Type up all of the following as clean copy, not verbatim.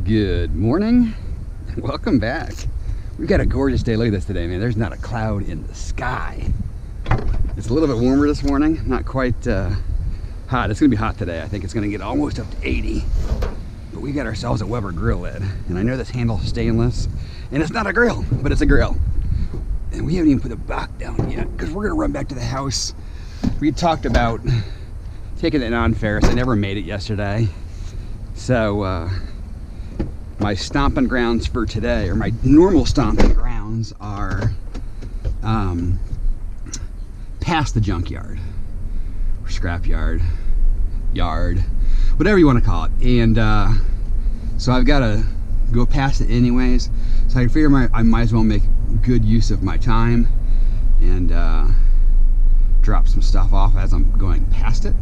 Good morning and welcome back. We've got a gorgeous day. Look at this today, man. There's not a cloud in the sky. It's a little bit warmer this morning, not quite hot. It's gonna be hot today. I think it's gonna get almost up to 80. But we got ourselves a Weber grill lid. And I know this handle's stainless and it's not a grill, but it's a grill. And we haven't even put the box down yet because we're gonna run back to the house. We talked about taking it on Ferris. I never made it yesterday. So my stomping grounds for today, or my normal stomping grounds, are past the junkyard or scrap yard, whatever you want to call it. And so I've got to go past it anyways. So I figure I might as well make good use of my time and drop some stuff off as I'm going past it.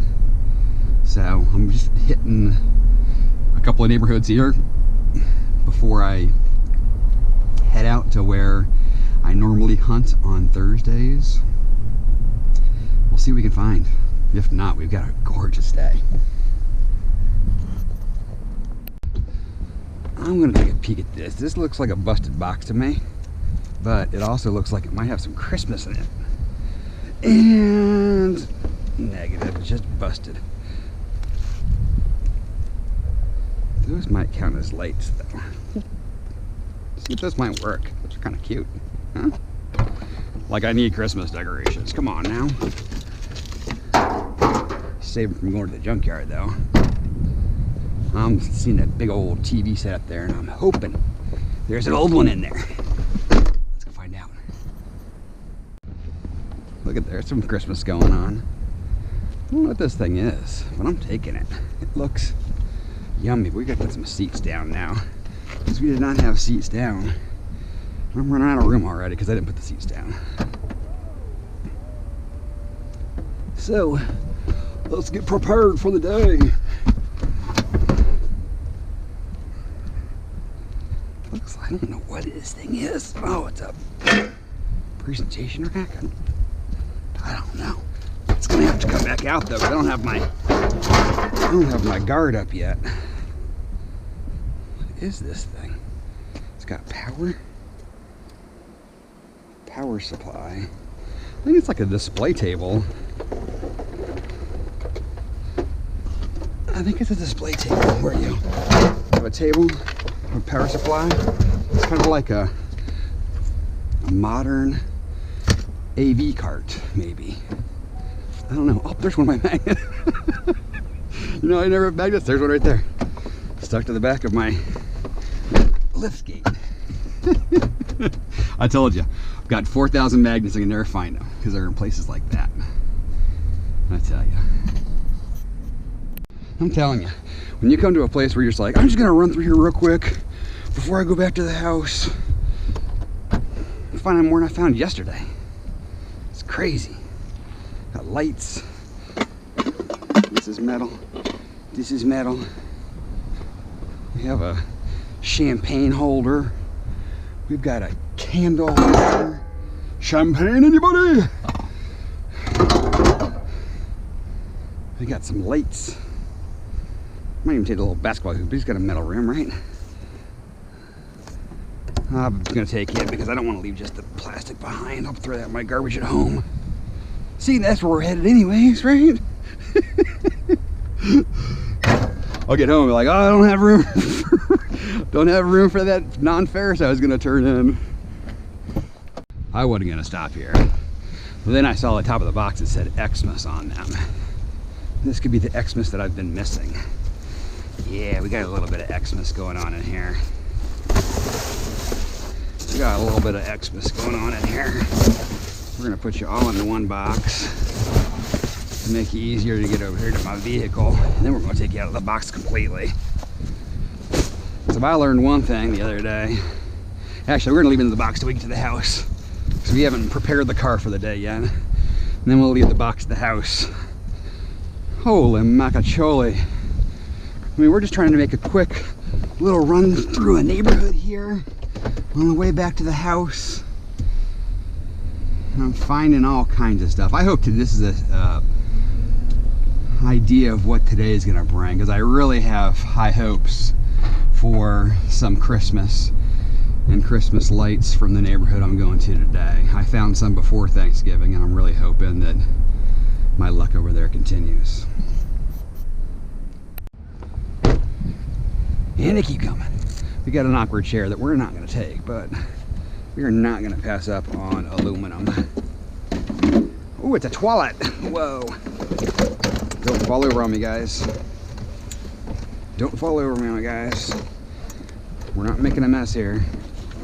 So I'm just hitting a couple of neighborhoods here before I head out to where I normally hunt on Thursdays. We'll see what we can find. If not, we've got a gorgeous day. I'm gonna take a peek at this. This looks like a busted box to me, but it also looks like it might have some Christmas in it. And negative, it's just busted. Those might count as lights though. See if those might work. Those are kind of cute, huh? Like I need Christmas decorations. Come on now. Save them from going to the junkyard though. I'm seeing that big old TV set up there and I'm hoping there's an old one in there. Let's go find out. Look at there's some Christmas going on. I don't know what this thing is, but I'm taking it. It looks yummy. We gotta put some seats down now because we did not have seats down. I'm running out of room already because I didn't put the seats down. So let's get prepared for the day. Looks like, I don't know what this thing is. Oh, it's a presentation rack. I don't know. It's gonna have to come back out though. I don't have my guard up yet. What is this thing? It's got power supply. I think it's like a display table. I think it's a display table where you have a table, a power supply. It's kind of like a modern AV cart, maybe. I don't know. Oh, there's one of my magnets. You know, I never have magnets. There's one right there. Stuck to the back of my lift gate. I told you, I've got 4,000 magnets. I can never find them because they're in places like that. I tell you. I'm telling you, when you come to a place where you're just like, I'm just gonna run through here real quick before I go back to the house, I'm finding more than I found yesterday. It's crazy. Got lights. This is metal. This is metal. We have a champagne holder. We've got a candle holder. Champagne, anybody? We got some lights. Might even take a little basketball hoop, but he's got a metal rim, right? I'm gonna take it because I don't want to leave just the plastic behind. I'll throw that in my garbage at home. See, that's where we're headed anyways, right? I'll get home and be like, oh, I don't have room. Don't have room for that non-Ferris I was gonna turn in. I wasn't gonna stop here. But then I saw the top of the box that said Xmas on them. This could be the Xmas that I've been missing. Yeah, we got a little bit of Xmas going on in here. We got a little bit of Xmas going on in here. We're gonna put you all into one box to make it easier to get over here to my vehicle. And then we're gonna take you out of the box completely. So I learned one thing the other day. Actually, we're gonna leave it in the box till we get to the house. So we haven't prepared the car for the day yet. And then we'll leave the box at the house. Holy macacholi. I mean, we're just trying to make a quick little run through a neighborhood here on the way back to the house. And I'm finding all kinds of stuff. I hope this is a idea of what today is going to bring, because I really have high hopes for some Christmas and Christmas lights from the neighborhood I'm going to today. I found some before Thanksgiving, and I'm really hoping that my luck over there continues. And they keep coming. We got an awkward chair that we're not going to take, but we are not going to pass up on aluminum. Oh, it's a toilet. Whoa. Don't fall over on me, guys. Don't fall over on me, guys. We're not making a mess here.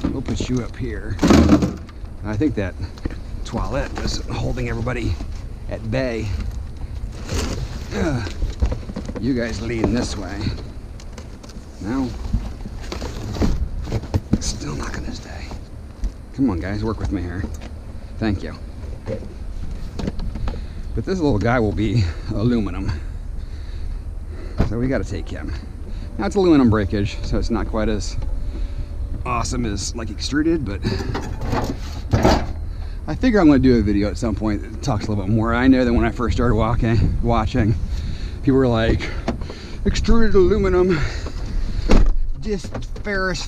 We'll put you up here. I think that toilet was holding everybody at bay. You guys leading this way. No. Still not gonna stay. Come on, guys, work with me here. Thank you. But this little guy will be aluminum, so we got to take him. Now it's aluminum breakage, so it's not quite as awesome as like extruded, but I figure I'm going to do a video at some point that talks a little bit more. I know that when I first started watching, people were like, extruded aluminum, just ferret,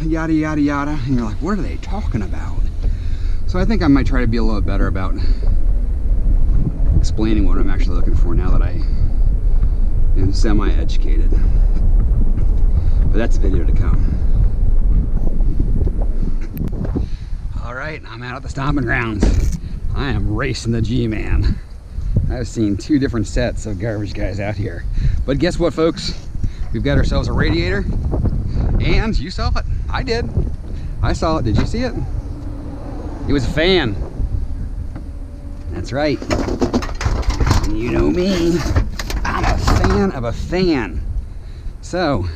yada yada yada, and you're like, what are they talking about? So I think I might try to be a little bit better about explaining what I'm actually looking for now that I am semi-educated. But that's a video to come. All right, I'm out at the stomping grounds. I am racing the G-Man. I've seen 2 different sets of garbage guys out here. But guess what, folks? We've got ourselves a radiator, and you saw it. I did. I saw it. Did you see it? It was a fan. That's right. You know me. I'm a fan of a fan. So,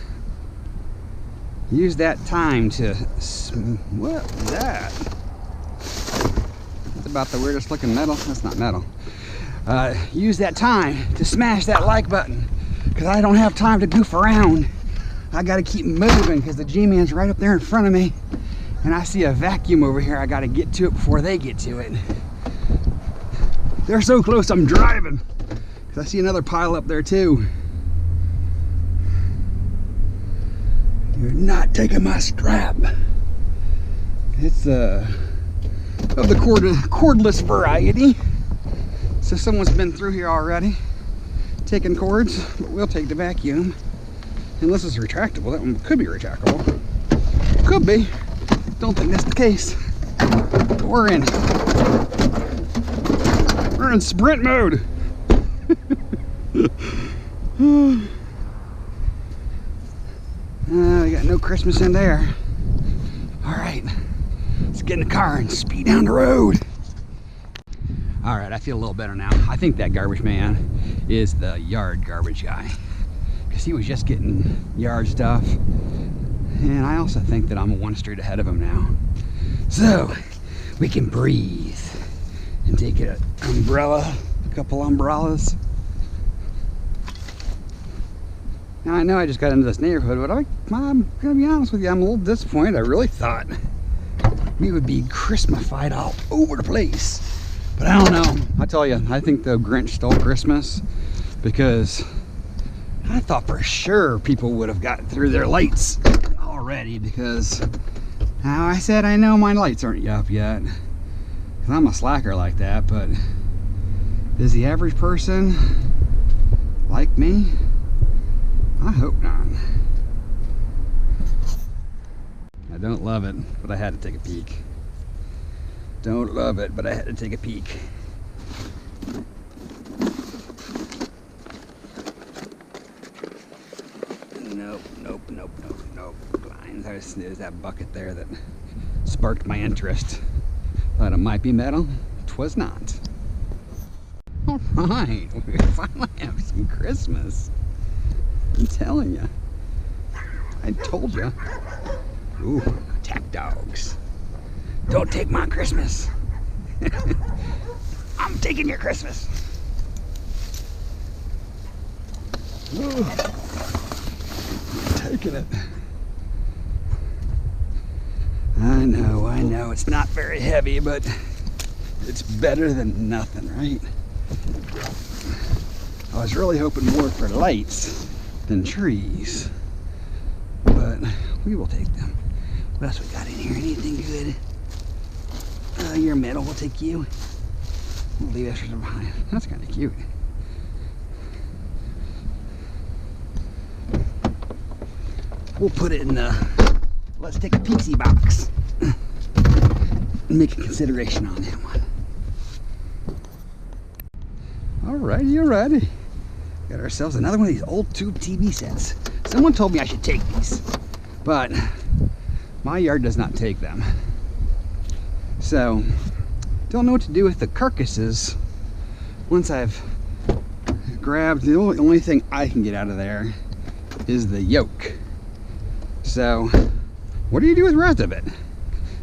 use that time to... What is that? That's about the weirdest looking metal. That's not metal. Use that time to smash that like button, because I don't have time to goof around. I got to keep moving because the G-Man's right up there in front of me. And I see a vacuum over here. I got to get to it before they get to it. They're so close, I'm driving. Because I see another pile up there too. You're not taking my strap. It's of the cordless variety. So someone's been through here already, taking cords, but we'll take the vacuum. Unless it's retractable. That one could be retractable. Could be. Don't think that's the case. But we're in sprint mode. We got no Christmas in there. All right, let's get in the car and speed down the road. All right, I feel a little better now. I think that garbage man is the yard garbage guy, because he was just getting yard stuff. And I also think that I'm 1 street ahead of him now. So, we can breathe and take an umbrella, a couple umbrellas. Now, I know I just got into this neighborhood, but I'm gonna be honest with you, I'm a little disappointed. I really thought we would be Christmasified all over the place. But I don't know. I tell you, I think the Grinch stole Christmas, because I thought for sure people would have gotten through their lights already, because now I said I know my lights aren't up yet, because I'm a slacker like that. But does the average person like me? I hope not. I don't love it, but I had to take a peek. Don't love it, but I had to take a peek. Nope. There's that bucket there that sparked my interest. Thought it might be metal. 'Twas not. All right, we finally have some Christmas. I'm telling you. I told you. Ooh, attack dogs. Don't take my Christmas. I'm taking your Christmas. Ooh. Taking it. I know, it's not very heavy, but it's better than nothing, right? I was really hoping more for lights than trees, but we will take them. What else we got in here? Anything good? Your metal, we'll take you. We'll leave extras behind. That's kind of cute. We'll put it in the let's take a peeksy box and make a consideration on that one. Alrighty. Got ourselves another one of these old tube TV sets. Someone told me I should take these, but my yard does not take them. So, don't know what to do with the carcasses once I've grabbed. The only thing I can get out of there is the yoke. So, what do you do with the rest of it?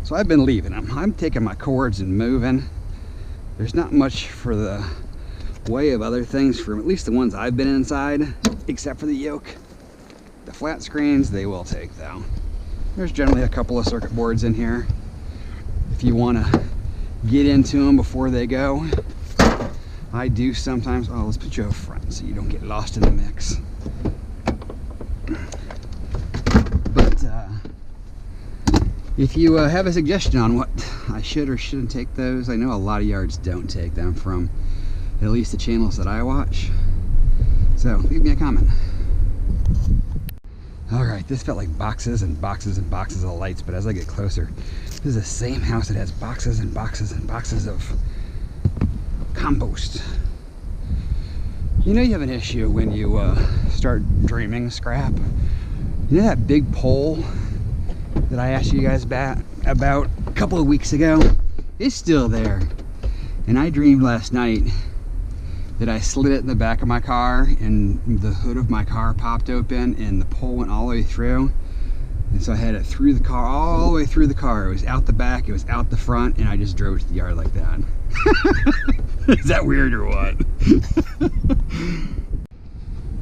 So I've been leaving them. I'm taking my cords and moving. There's not much for the way of other things, from at least the ones I've been inside, except for the yoke. The flat screens, they will take though. There's generally a couple of circuit boards in here if you want to get into them before they go. I do sometimes. Oh, let's put you up front so you don't get lost in the mix. But if you have a suggestion on what I should or shouldn't take those, I know a lot of yards don't take them, from at least the channels that I watch. So leave me a comment. Alright, this felt like boxes and boxes and boxes of lights, but as I get closer, this is the same house that has boxes and boxes and boxes of compost. You know you have an issue when you start dreaming scrap. You know that big pole that I asked you guys about a couple of weeks ago? It's still there. And I dreamed last night that I slid it in the back of my car and the hood of my car popped open and the pole went all the way through. And so I had it through the car, all the way through the car. It was out the back, it was out the front, and I just drove to the yard like that. Is that weird or what?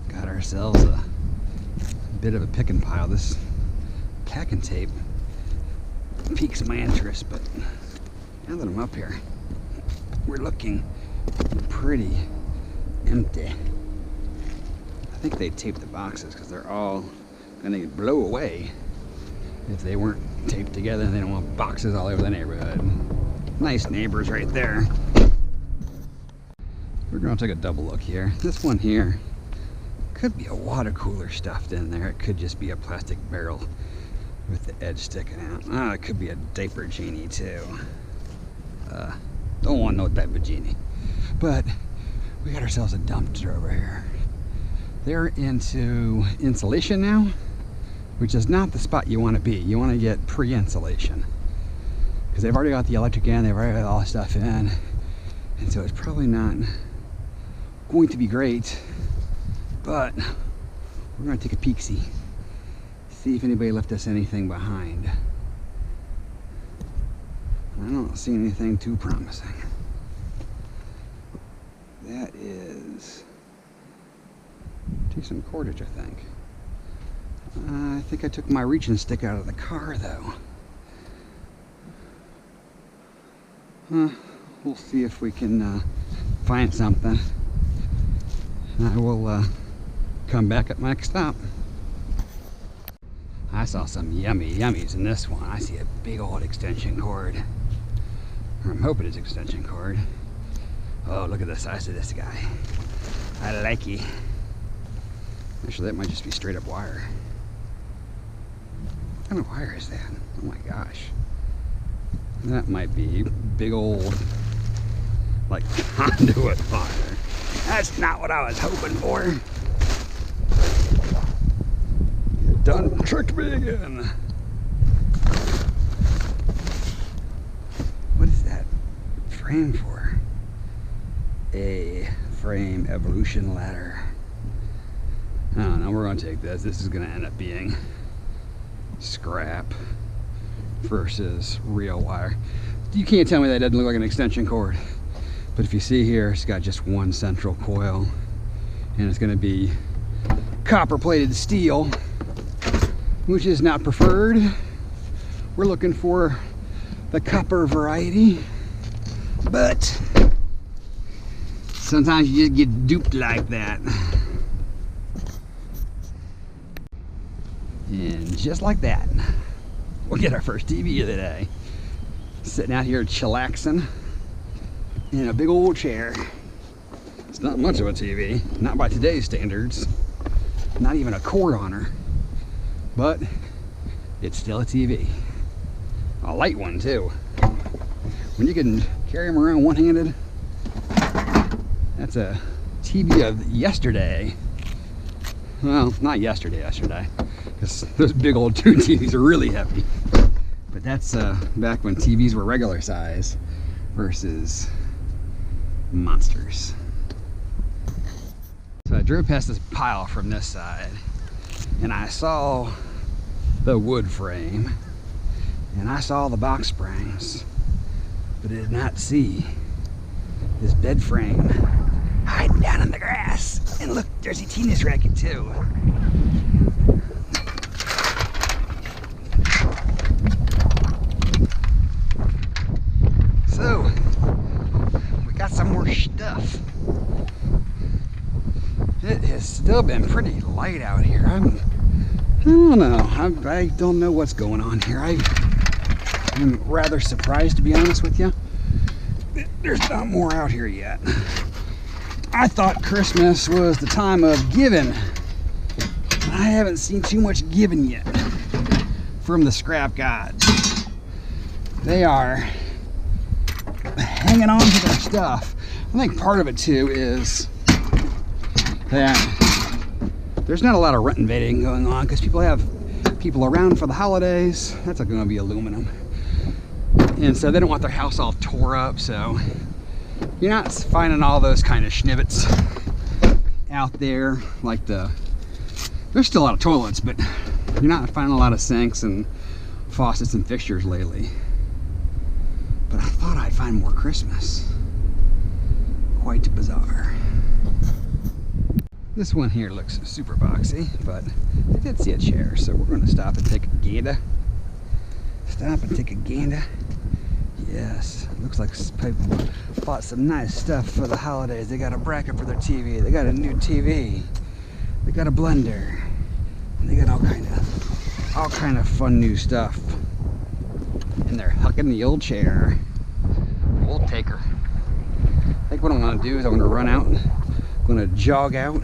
Got ourselves a bit of a pick and pile. This packing tape piques my interest, but now that I'm up here, we're looking pretty empty. I think they taped the boxes because they're all gonna blow away if they weren't taped together, and they don't want boxes all over the neighborhood. Nice neighbors right there. We're gonna take a double look here. This one here could be a water cooler stuffed in there. It could just be a plastic barrel with the edge sticking out. Ah, it could be a diaper genie too. Don't want no type of genie. But we got ourselves a dumpster over here. They're into insulation now, which is not the spot you want to be. You want to get pre-insulation, because they've already got the electric in, they've already got all the stuff in, and so it's probably not going to be great. But we're going to take a peek-see, see if anybody left us anything behind. I don't see anything too promising. That is decent cordage, I think. I think I took my reaching stick out of the car, though. We'll see if we can find something. I will come back at my next stop. I saw some yummies in this one. I see a big old extension cord. Or I'm hoping it's extension cord. Oh, look at the size of this guy. I like it. Actually, that might just be straight up wire. What kind of wire is that? Oh my gosh. That might be big old, like, conduit wire. That's not what I was hoping for. You done tricked me again. What is that frame for? A frame evolution ladder. I don't know, we're gonna take this. This is gonna end up being scrap versus real wire. You can't tell me that doesn't look like an extension cord. But if you see here, it's got just one central coil, and it's gonna be copper plated steel, which is not preferred. We're looking for the copper variety, but Sometimes you just get duped like that. And just like that, we'll get our first TV of the day. Sitting out here chillaxing in a big old chair. It's not much of a TV, not by today's standards. Not even a cord on her, but it's still a TV. A light one too. When you can carry them around one-handed, that's a TV of yesterday. Well, not yesterday, because those big old tube TVs are really heavy. But that's back when TVs were regular size versus monsters. So I drove past this pile from this side, and I saw the wood frame, and I saw the box springs, but I did not see this bed frame hiding down in the grass. And look, there's a tennis racket too. So, we got some more stuff. It has still been pretty light out here. I don't know. I don't know what's going on here. I'm rather surprised, to be honest with you. There's not more out here yet. I thought Christmas was the time of giving. I haven't seen too much giving yet from the scrap gods. They are hanging on to their stuff. I think part of it too is that there's not a lot of rent invading going on because people have people around for the holidays. That's going to be aluminum. And so they don't want their house all tore up, so you're not finding all those kind of schnibbits out there. Like there's still a lot of toilets, but you're not finding a lot of sinks and faucets and fixtures lately. But I thought I'd find more Christmas. Quite bizarre. This one here looks super boxy, but I did see a chair, so we're going to stop and take a gander. Stop and take a gander. Yes, looks like people bought some nice stuff for the holidays. They got a bracket for their TV. They got a new TV. They got a blender. And they got all kind of fun new stuff. And they're hucking the old chair. We'll take her. I think what I'm going to do is I'm going to run out. I'm going to jog out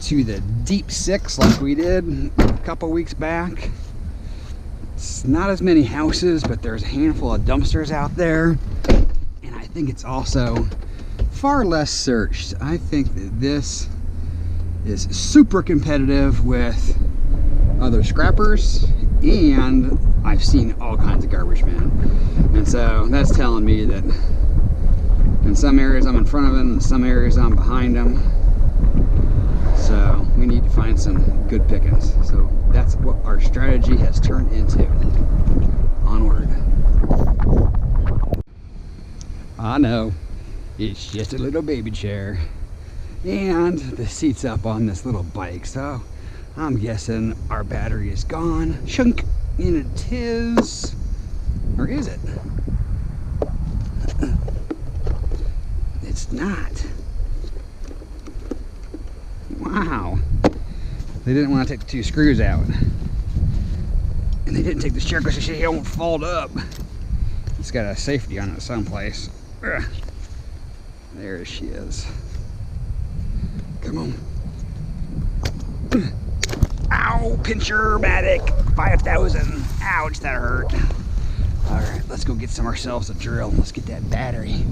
to the deep six like we did a couple weeks back. It's not as many houses, but there's a handful of dumpsters out there. And I think it's also far less searched. I think that this is super competitive with other scrappers, and I've seen all kinds of garbage men. And so that's telling me that in some areas I'm in front of them, in some areas I'm behind them. So we need to find some good pickings. So that's what our strategy has turned into. Onward. I know, it's just a little baby chair. And the seat's up on this little bike. So I'm guessing our battery is gone. Chunk. And it is. Or is it? It's not. Wow. They didn't want to take the two screws out. And they didn't take the chair because they said it won't fold up. It's got a safety on it someplace. Ugh. There she is. Come on. Ow, Pincher-matic 5000. Ouch, that hurt. All right, let's go get ourselves a drill. Let's get that battery.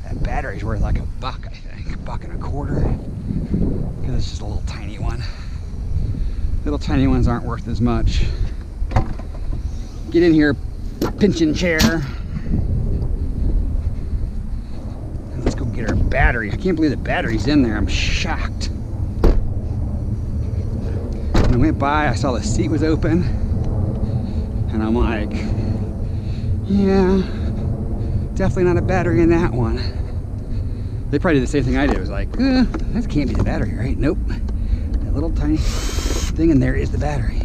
That battery's worth like $1, I think. $1.25. Because it's just a little tiny one. Little tiny ones aren't worth as much. Get in here, pinching chair. Let's go get our battery. I can't believe the battery's in there. I'm shocked. When I went by, I saw the seat was open. And I'm like, yeah, definitely not a battery in that one. They probably did the same thing I did. It was like, that can't be the battery, right? Nope. That little tiny thing in there is the battery.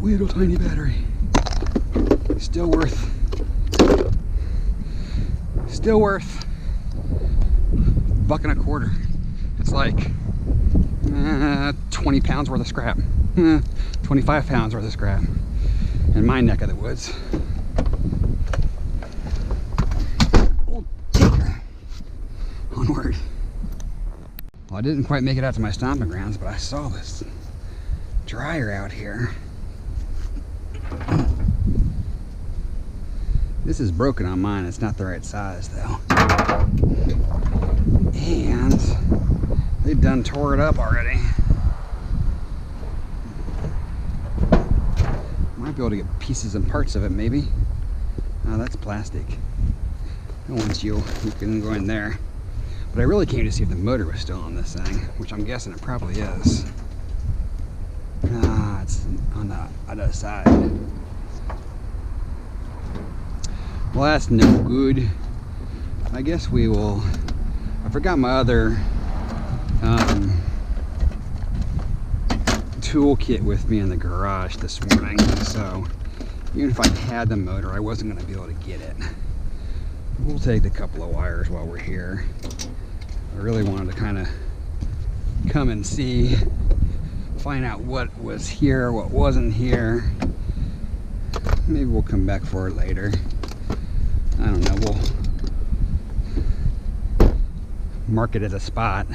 Little tiny battery. Still worth Still worth $1.25. It's like 20 pounds worth of scrap. 25 pounds worth of scrap in my neck of the woods. We'll take her. Onward. Well, I didn't quite make it out to my stomping grounds, but I saw this dryer out here. This is broken on mine. It's not the right size though. And they've done tore it up already. Might be able to get pieces and parts of it maybe. Oh, that's plastic. Once you can go in there. But I really came to see if the motor was still on this thing, which I'm guessing it probably is. Ah, it's on the other side. Well, that's no good. I guess we will. I forgot my other toolkit with me in the garage this morning, so even if I had the motor, I wasn't going to be able to get it. We'll take a couple of wires while we're here. I really wanted to kind of come and see, find out what was here, what wasn't here. Maybe we'll come back for it later. I don't know, we'll mark it as a spot.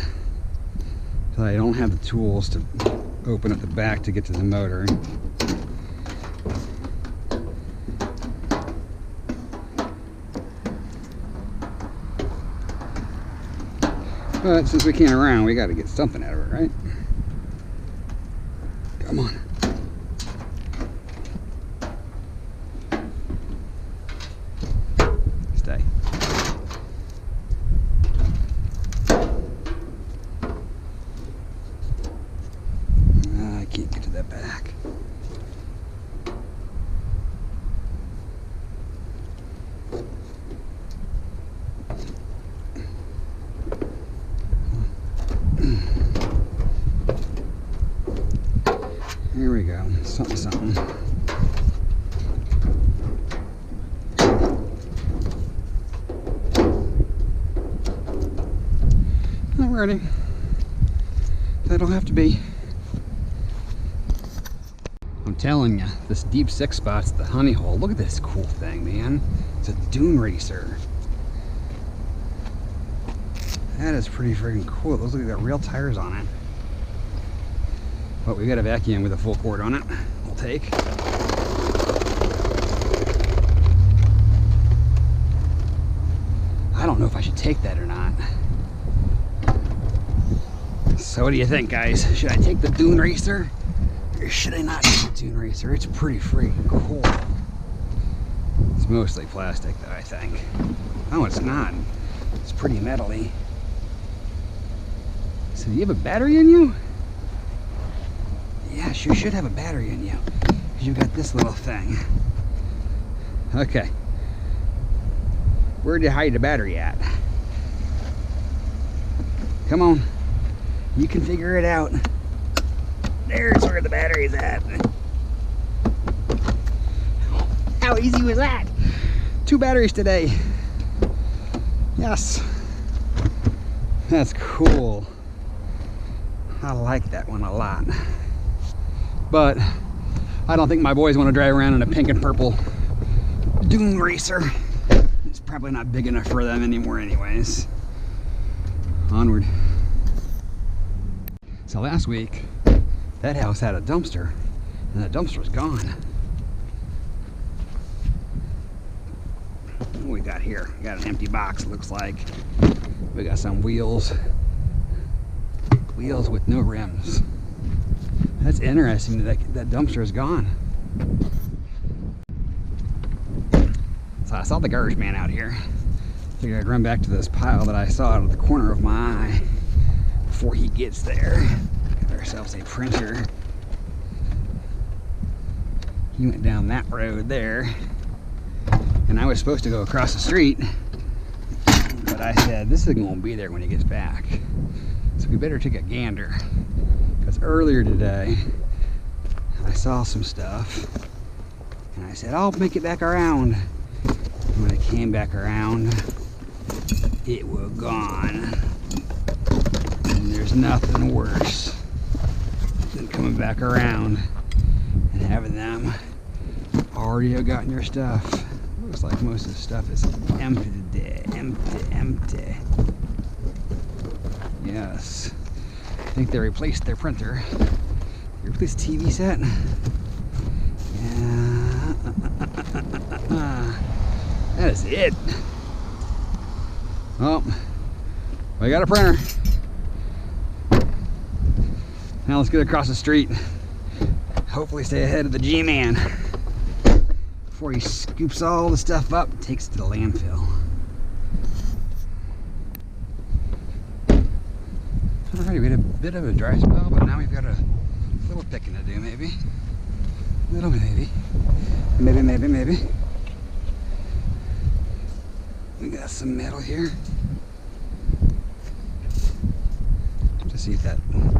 So I don't have the tools to open up the back to get to the motor. But since we came around, we got to get something out of it, right? Come on. Stay. I can't get to that back. Here we go, something, something. Alrighty, that'll have to be. I'm telling you, this deep 6 spot's the honey hole. Look at this cool thing, man. It's a dune racer. That is pretty freaking cool. It looks like it's got real tires on it. But we got a vacuum with a full cord on it. We'll take. I don't know if I should take that or not. So what do you think, guys? Should I take the dune racer? Or should I not take the dune racer? It's pretty freaking cool. It's mostly plastic though, I think. Oh, it's not. It's pretty metally. So do you have a battery in you? Yeah, sure should have a battery in you. Because you got this little thing. Okay. Where'd you hide the battery at? Come on. You can figure it out. There's where the battery's at. How easy was that? 2 batteries today. Yes. That's cool. I like that one a lot. But I don't think my boys want to drive around in a pink and purple dune racer. It's probably not big enough for them anymore anyways. Onward. So last week, that house had a dumpster, and that dumpster was gone. What we got here? We got an empty box, looks like. We got some wheels. Wheels with no rims. That's interesting that that dumpster is gone. So I saw the garbage man out here. Figured I'd run back to this pile that I saw out of the corner of my eye before he gets there. Got ourselves a printer. He went down that road there. And I was supposed to go across the street. But I said, this isn't going to be there when he gets back. So we better take a gander. Because earlier today, I saw some stuff. And I said, I'll make it back around. And when I came back around, it will gone. And there's nothing worse than coming back around and having them already have gotten your stuff. Looks like most of the stuff is empty today. Empty. Yes. I think they replaced their printer. They replaced the TV set. Yeah. That is it. Well, we got a printer. Now let's get across the street. Hopefully stay ahead of the G-Man before he scoops all the stuff up and takes it to the landfill. Alrighty, we had a bit of a dry spell, but now we've got a little picking to do, maybe. Little maybe. Maybe. We got some metal here. Just see if that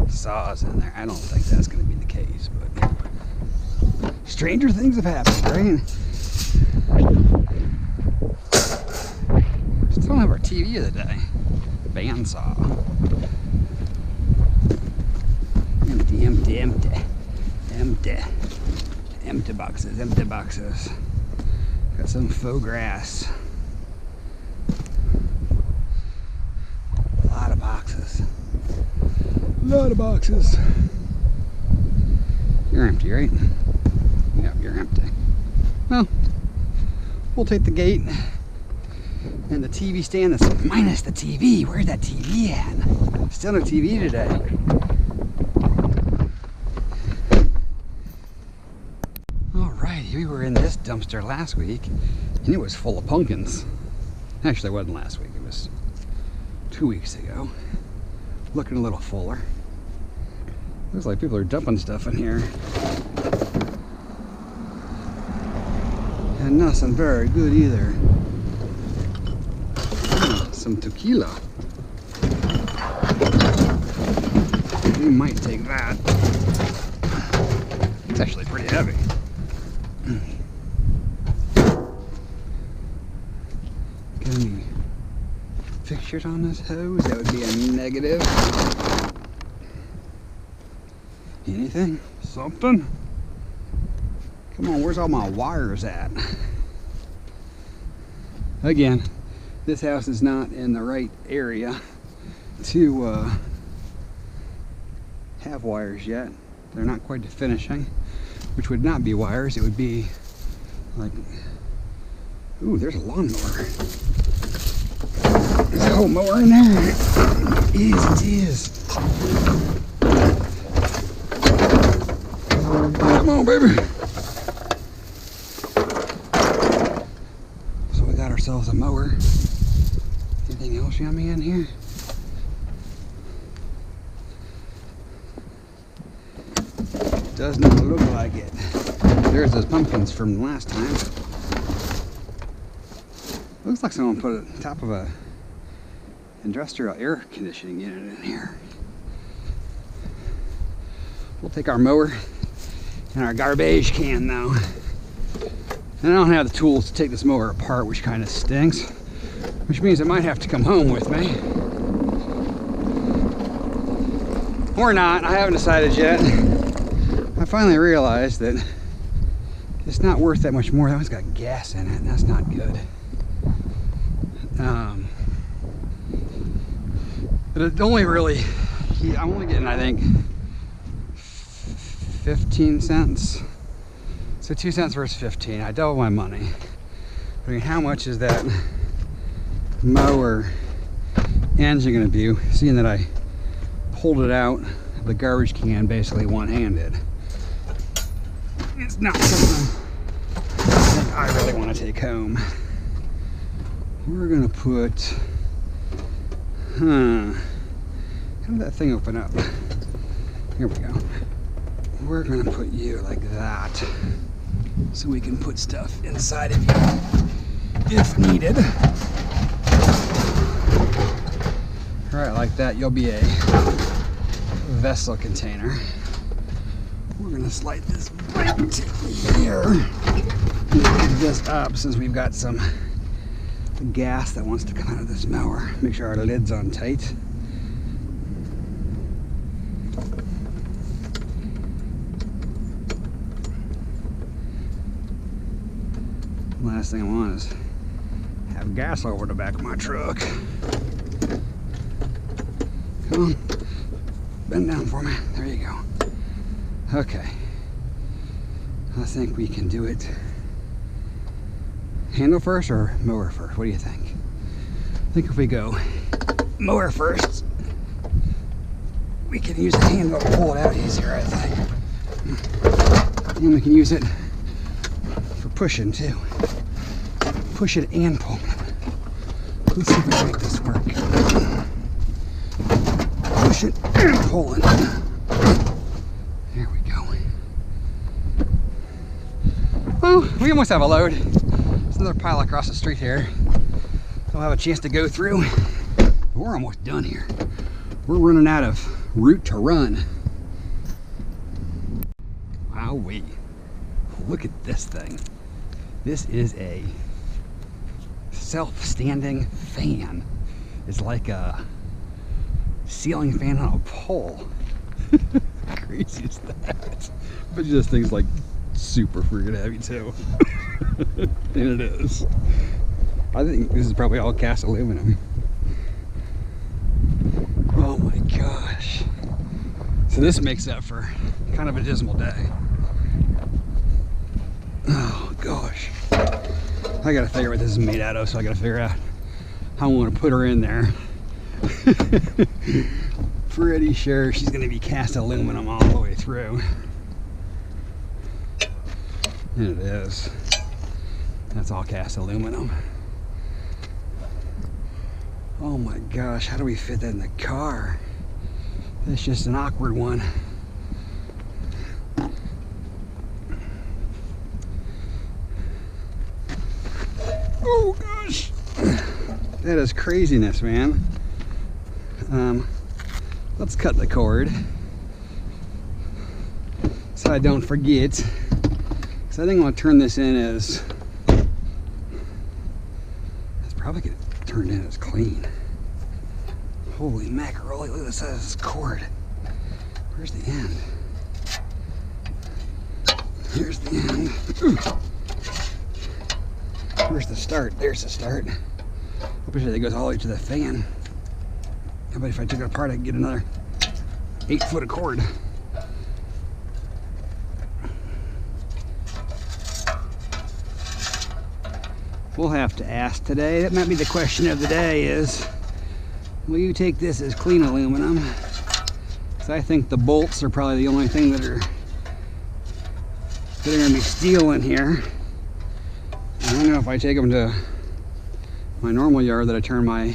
saw's in there. I don't think that's going to be the case, but stranger things have happened, right? Still don't have our TV of the day. Bandsaw. Empty boxes. Got some faux grass. A lot of boxes. You're empty, right? Yep, you're empty. Well, we'll take the gate and the TV stand that's minus the TV. Where's that TV at? Still no TV today. Alright, we were in this dumpster last week and it was full of pumpkins. Actually, it wasn't last week, it was 2 weeks ago. Looking a little fuller. Looks like people are dumping stuff in here. And nothing very good either. Some tequila. We might take that. It's actually pretty heavy. Got any fixtures on this hose? That would be a negative. Anything? Something? Come on, where's all my wires at? Again, this house is not in the right area to have wires yet. They're not quite to finishing, which would not be wires. It would be like, ooh, there's a lawnmower. There's a whole mower in there. It is. Come on, baby. So we got ourselves a mower. Anything else yummy in here? Does not look like it. There's those pumpkins from last time. Looks like someone put it on top of a industrial air conditioning unit in here. We'll take our mower and our garbage can though. And I don't have the tools to take this mower apart, which kind of stinks. Which means I might have to come home with me. Or not, I haven't decided yet. I finally realized that it's not worth that much more. That one's got gas in it, and that's not good. But it only really, I'm only getting, I think, 15 cents. So 2 cents versus 15. I double my money. I mean, how much is that mower engine gonna be, seeing that I pulled it out of the garbage can basically one-handed? It's not something I think I really want to take home. We're gonna put, how did that thing open up? Here we go. We're gonna put you like that, so we can put stuff inside of you if needed. Alright, like that, you'll be a vessel container. We're gonna slide this right here. Move this up since we've got some the gas that wants to come out of this mower. Make sure our lid's on tight. Last thing I want is have gas over the back of my truck. Come on, bend down for me. There you go. Okay, I think we can do it. Handle first or mower first? What do you think? I think if we go mower first, we can use the handle to pull it out easier, I think. And we can use it for pushing too. Push it and pull it. Let's see if we can make this work. Push it and pull it. There we go. Well, we almost have a load. There's another pile across the street here. I'll have a chance to go through. But we're almost done here. We're running out of route to run. Wowee. Look at this thing. This is a self-standing fan. It's like a ceiling fan on a pole. Crazy is that? But this thing's like super freaking heavy too. And it is. I think this is probably all cast aluminum. Oh my gosh. So this makes up for kind of a dismal day. Oh gosh. I gotta figure out what this is made out of, so I gotta figure out how I'm gonna put her in there. Pretty sure she's gonna be cast aluminum all the way through. And it is. That's all cast aluminum. Oh my gosh, how do we fit that in the car? That's just an awkward one. Oh gosh, that is craziness, man. Let's cut the cord so I don't forget. So I think I'm gonna turn this in as, it's probably gonna turn in as clean. Holy macaroni, look at this, this cord. Where's the end? Here's the end. Ooh. Where's the start? There's the start. I'm pretty sure that goes all the way to the fan. How about if I took it apart, I could get another 8 foot of cord. We'll have to ask today. That might be the question of the day is, will you take this as clean aluminum? Because I think the bolts are probably the only thing that are going to be steel in here. I don't know if I take them to my normal yard that I turn my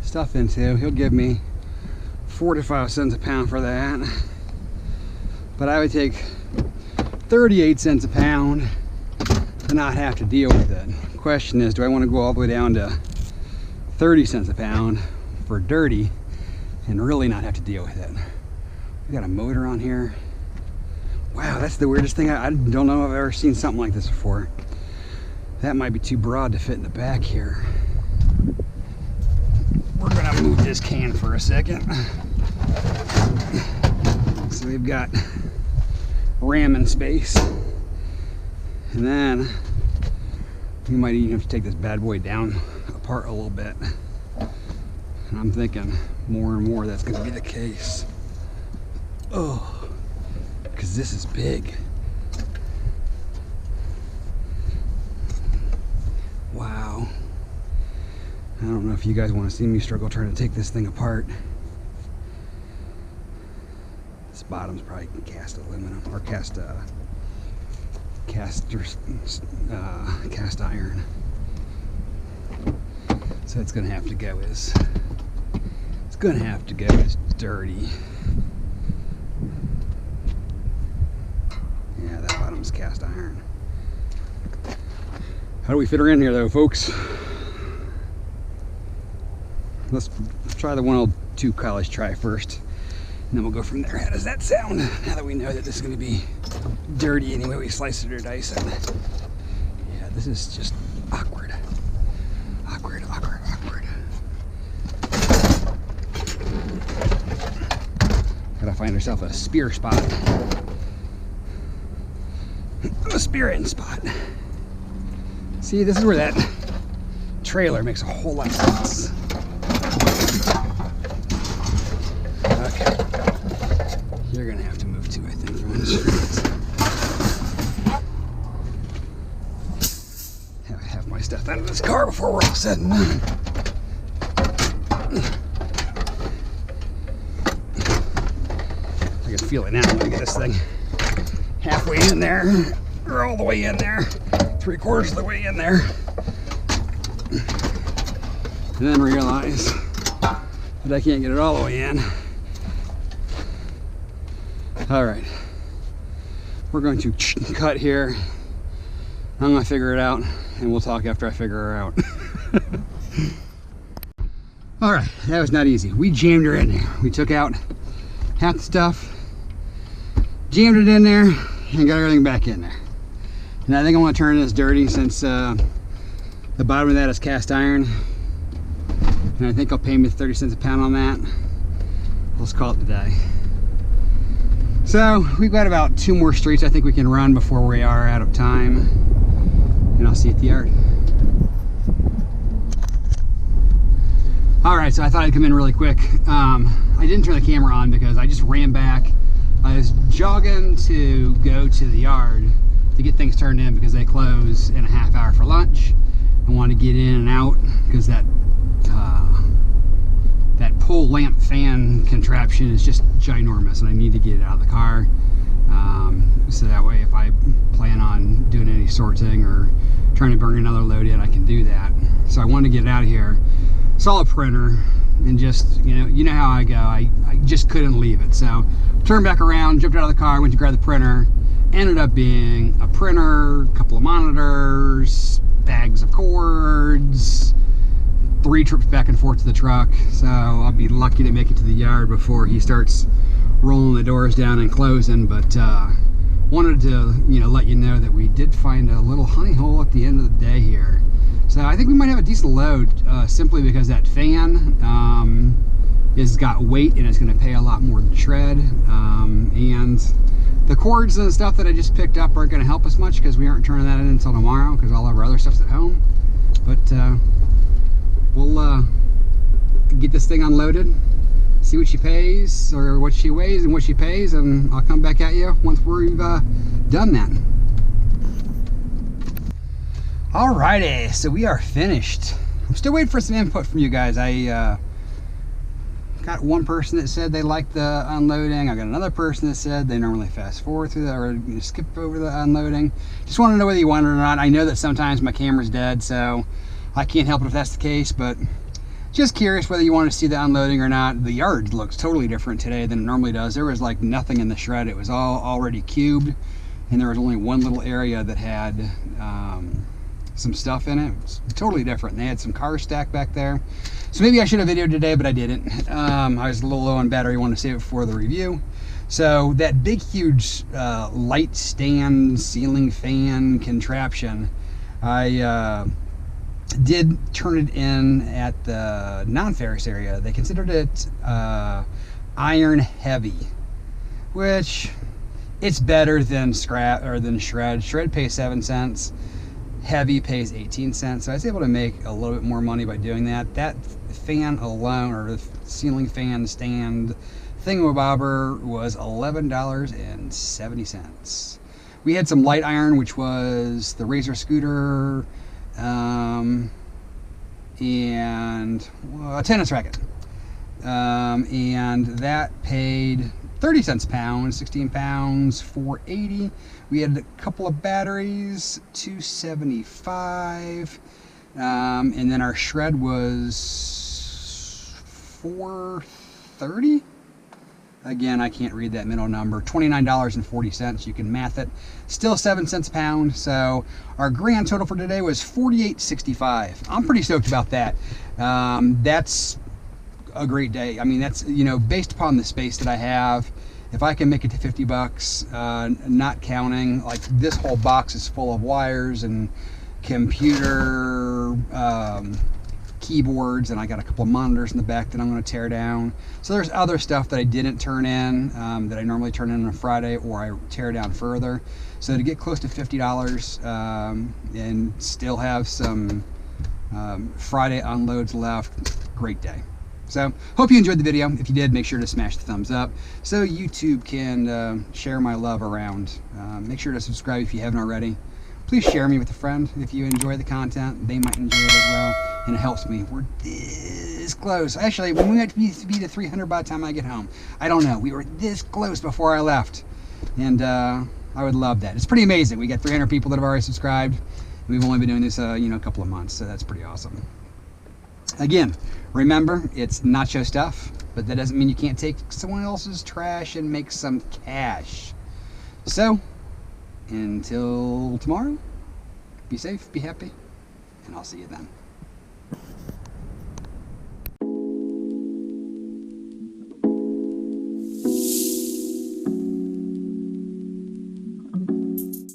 stuff into, he'll give me 4 to 5 cents a pound for that. But I would take 38 cents a pound to not have to deal with it. The question is, do I want to go all the way down to 30 cents a pound for dirty and really not have to deal with it? We got a motor on here. Wow, that's the weirdest thing. I don't know if I've ever seen something like this before. That might be too broad to fit in the back here. We're gonna move this can for a second. So we've got ramming space. And then we might even have to take this bad boy down apart a little bit. And I'm thinking more and more that's gonna be the case. Oh, because this is big. Wow. I don't know if you guys want to see me struggle trying to take this thing apart. This bottom's probably cast aluminum or cast iron. So it's gonna have to go as dirty. Yeah, that bottom's cast iron. How do we fit her in here though, folks? Let's try the 102 college try first, and then we'll go from there. How does that sound? Now that we know that this is going to be dirty anyway we slice it or dice it. Yeah, this is just awkward. find herself a spear spot. A spear-in spot. See, this is where that trailer makes a whole lot of sense. Okay. You're gonna have to move too, I think, for insurance. Have half my stuff out of this car before we're all said and done. I can feel it now when I get this thing halfway in there, or all the way in there, 3/4 of the way in there. And then realize that I can't get it all the way in. All right, we're going to cut here. I'm gonna figure it out, and we'll talk after I figure her out. All right, that was not easy. We jammed her in there. We took out half the stuff, jammed it in there, and got everything back in there. And I think I want to turn this dirty since the bottom of that is cast iron. And I think I'll pay me 30 cents a pound on that. Let's call it the day. So we've got about 2 more streets I think we can run before we are out of time. And I'll see you at the yard. All right, so I thought I'd come in really quick. I didn't turn the camera on because I just ran back. I was jogging to go to the yard to get things turned in because they close in a half hour for lunch. I wanted to get in and out because that pole lamp fan contraption is just ginormous, and I need to get it out of the car. So that way, if I plan on doing any sorting or trying to bring another load in, I can do that. So I wanted to get it out of here. Saw a printer and just, you know how I go. I just couldn't leave it. So turned back around, jumped out of the car, went to grab the printer. Ended up being a printer, a couple of monitors, bags of cords, 3 trips back and forth to the truck. So I'll be lucky to make it to the yard before he starts rolling the doors down and closing. But wanted to let you know that we did find a little honey hole at the end of the day here. So I think we might have a decent load simply because that fan has got weight and it's going to pay a lot more than shred. And the cords and stuff that I just picked up aren't going to help us much because we aren't turning that in until tomorrow because all of our other stuff's at home. But we'll get this thing unloaded, see what she pays, or what she weighs and what she pays, and I'll come back at you once we've done that. Alrighty, so we are finished. I'm still waiting for some input from you guys. I got one person that said they liked the unloading. I got another person that said they normally fast forward through that or skip over the unloading. Just want to know whether you want it or not. I know that sometimes my camera's dead, so I can't help it if that's the case, but just curious whether you want to see the unloading or not. The yard looks totally different today than it normally does. There was like nothing in the shred. It was all already cubed, and there was only one little area that had some stuff in it. It was totally different. They had some cars stacked back there. So maybe I should have videoed today, but I didn't. I was a little low on battery, wanted to save it for the review. So that big, huge light stand, ceiling fan contraption, I did turn it in at the non-ferrous area. They considered it iron heavy, which it's better than scrap or than shred. Shred pays 7 cents. Heavy pays 18 cents. So I was able to make a little bit more money by doing that. That fan alone, or the ceiling fan stand thingamabobber, was $11.70. We had some light iron, which was the Razor scooter, and a tennis racket. And that paid 30 cents a pound, 16 pounds, $4.80. We had a couple of batteries, $2.75. And then our shred was $4.30. Again, I can't read that middle number. $29.40. You can math it. Still 7 cents a pound. So our grand total for today was $48.65. I'm pretty stoked about that. That's a great day. I mean, that's, based upon the space that I have, if I can make it to 50 bucks, not counting, like this whole box is full of wires and computer keyboards, and I got a couple of monitors in the back that I'm going to tear down. So there's other stuff that I didn't turn in that I normally turn in on a Friday, or I tear down further. So to get close to $50 and still have some Friday unloads left, great day. So hope you enjoyed the video. If you did, make sure to smash the thumbs up so YouTube can share my love around. Make sure to subscribe if you haven't already. Please share me with a friend if you enjoy the content. They might enjoy it as well, and it helps me. We're this close. Actually, when we might be to 300 by the time I get home. I don't know. We were this close before I left, and I would love that. It's pretty amazing. We got 300 people that have already subscribed. We've only been doing this, a couple of months, so that's pretty awesome. Again, remember, it's Nacho stuff, but that doesn't mean you can't take someone else's trash and make some cash. So, until tomorrow, be safe, be happy, and I'll see you then.